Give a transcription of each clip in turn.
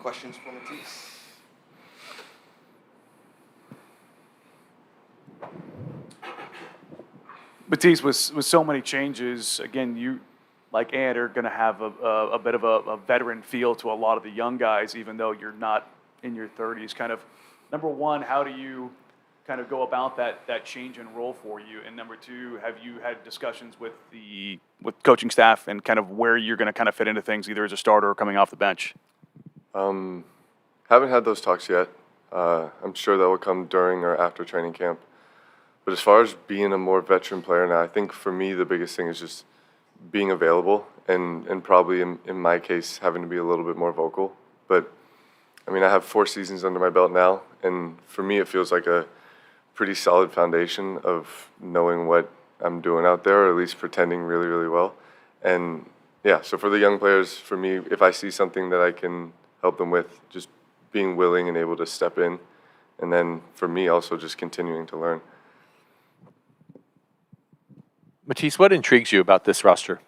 Questions for Matisse? Matisse, with so many changes, again, you, like Ant, are going to have a bit of a veteran feel to a lot of the young guys, even though you're not in your 30s. Kind of, number one, how do you kind of go about that change in role for you? And number two, have you had discussions with coaching staff and kind of where you're going to kind of fit into things, either as a starter or coming off the bench? Haven't had those talks yet. I'm sure that will come during or after training camp. But as far as being a more veteran player now, I think for me the biggest thing is just being available and probably in my case having to be a little bit more vocal. But I mean, I have 4 seasons under my belt now, and for me it feels like a pretty solid foundation of knowing what I'm doing out there, or at least pretending really, really well. And yeah, so for the young players, for me, if I see something that I can help them with, just being willing and able to step in. And then for me also just continuing to learn. Matisse, what intrigues you about this roster?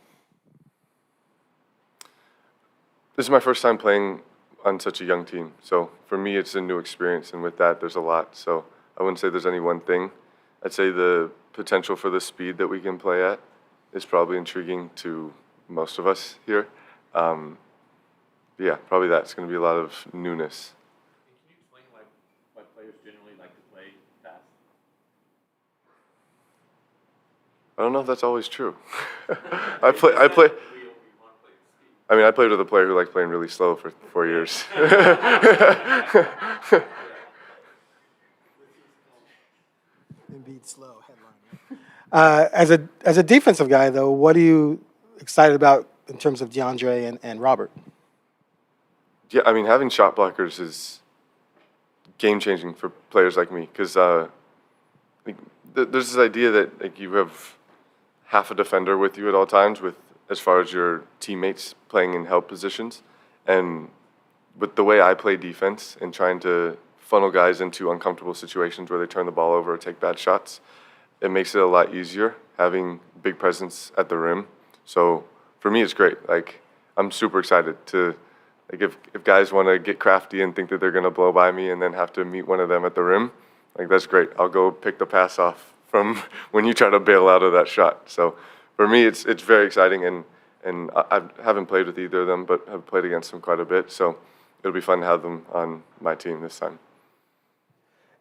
This is my first time playing on such a young team. So for me, it's a new experience. And with that, there's a lot. So I wouldn't say there's any one thing. I'd say the potential for the speed that we can play at is probably intriguing to most of us here. Yeah, probably that. It's going to be a lot of newness. Can you explain why players generally like to play fast? I don't know if that's always true. I played with a player who liked playing really slow for 4 years. Embiid slow headline. As a defensive guy, though, what are you excited about in terms of DeAndre and Robert? Yeah, I mean, having shot blockers is game-changing for players like me because there's this idea that you have half a defender with you at all times, with as far as your teammates playing in help positions, and with the way I play defense and trying to funnel guys into uncomfortable situations where they turn the ball over or take bad shots, it makes it a lot easier having big presence at the rim. So for me, it's great. Like, I'm super excited to. Like if guys want to get crafty and think that they're going to blow by me and then have to meet one of them at the rim, like that's great. I'll go pick the pass off from when you try to bail out of that shot. So for me, it's very exciting, and I haven't played with either of them, but have played against them quite a bit. So it'll be fun to have them on my team this time.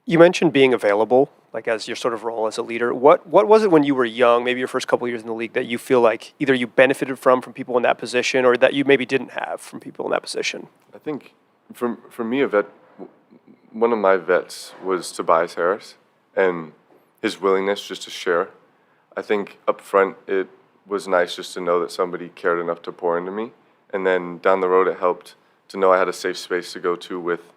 You mentioned being available, like as your sort of role as a leader. What was it when you were young, maybe your first couple of years in the league, that you feel like either you benefited from people in that position, or that you maybe didn't have from people in that position? I think for me, one of my vets was Tobias Harris, and his willingness just to share. I think up front it was nice just to know that somebody cared enough to pour into me, and then down the road it helped to know I had a safe space to go to with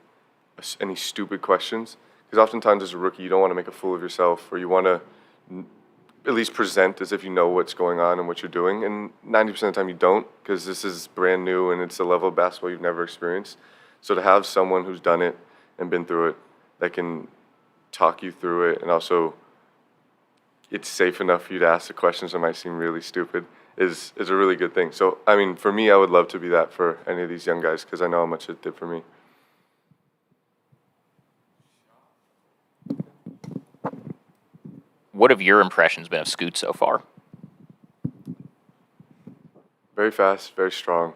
any stupid questions. Because oftentimes as a rookie, you don't want to make a fool of yourself, or you want to at least present as if you know what's going on and what you're doing. And 90% of the time you don't, because this is brand new and it's a level of basketball you've never experienced. So to have someone who's done it and been through it that can talk you through it, and also it's safe enough for you to ask the questions that might seem really stupid, is a really good thing. So, I mean, for me, I would love to be that for any of these young guys, because I know how much it did for me. What have your impressions been of Scoot so far? Very fast, very strong.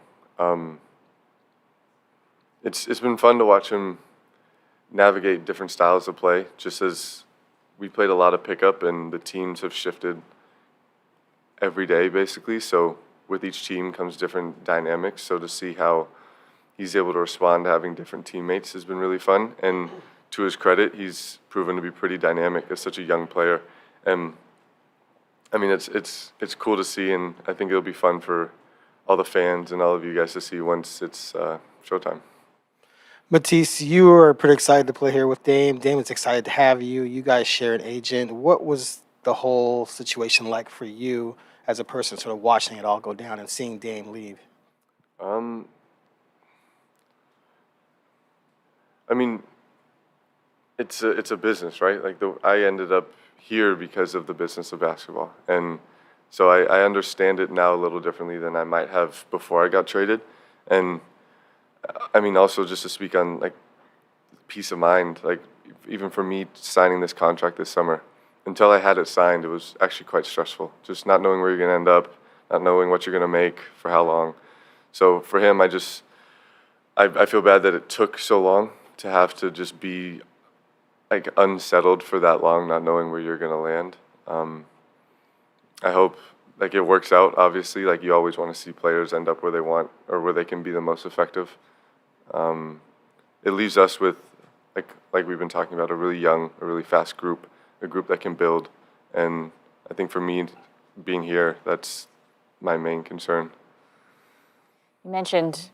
It's been fun to watch him navigate different styles of play, just as we played a lot of pickup and the teams have shifted every day basically. So with each team comes different dynamics. So to see how he's able to respond to having different teammates has been really fun. And to his credit, he's proven to be pretty dynamic as such a young player. And I mean, it's cool to see, and I think it'll be fun for all the fans and all of you guys to see once it's showtime. Matisse, you were pretty excited to play here with Dame. Dame is excited to have you. You guys share an agent. What was the whole situation like for you as a person, sort of watching it all go down and seeing Dame leave? I mean, it's a business, right? Like I ended up here because of the business of basketball, and so I understand it now a little differently than I might have before I got traded. And I mean, also just to speak on like peace of mind, like even for me signing this contract this summer, until I had it signed, it was actually quite stressful. Just not knowing where you're going to end up, not knowing what you're going to make for how long. So for him, I feel bad that it took so long to have to just be like unsettled for that long, not knowing where you're going to land. I hope like it works out. Obviously, like you always want to see players end up where they want or where they can be the most effective. It leaves us with like we've been talking about, a really young, a really fast group, a group that can build. And I think for me, being here, that's my main concern. You mentioned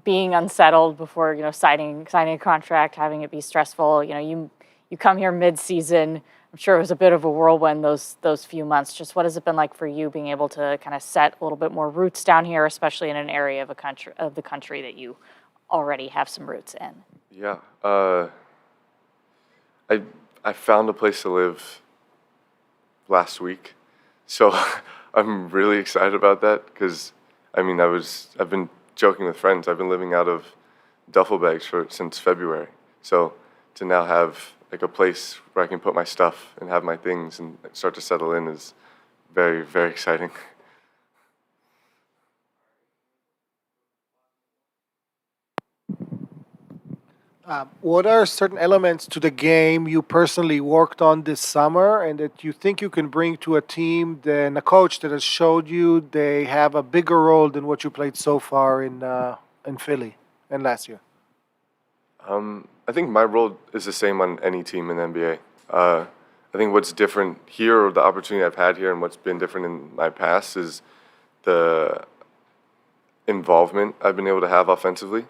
being unsettled before, signing a contract, having it be stressful. You come here mid-season. I'm sure it was a bit of a whirlwind those few months. Just what has it been like for you being able to kind of set a little bit more roots down here, especially in an area of the country that you already have some roots in? Yeah, I found a place to live last week, so I'm really excited about that because I mean I've been joking with friends. I've been living out of duffel bags since February, so to now have like a place where I can put my stuff and have my things and start to settle in is very, very exciting. What are certain elements to the game you personally worked on this summer and that you think you can bring to a team than a coach that has showed you they have a bigger role than what you played so far in Philly and last year? I think my role is the same on any team in the NBA. I think what's different here, or the opportunity I've had here, and what's been different in my past is the involvement I've been able to have offensively.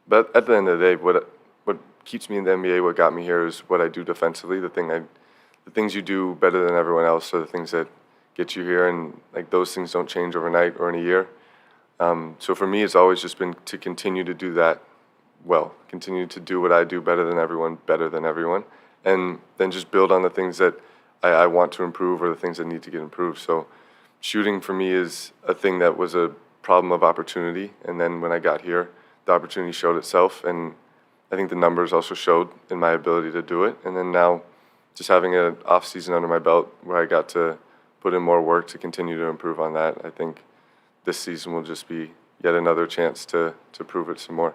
But at the end of the day, what keeps me in the NBA, what got me here, is what I do defensively. The things you do better than everyone else are the things that get you here, and like those things don't change overnight or in a year. So for me, it's always just been to continue to do that well, continue to do what I do better than everyone, and then just build on the things that I want to improve or the things that need to get improved. So shooting for me is a thing that was a problem of opportunity, and then when I got here, the opportunity showed itself, and I think the numbers also showed in my ability to do it. And then now, just having an off season under my belt where I got to put in more work to continue to improve on that, I think this season will just be yet another chance to prove it some more.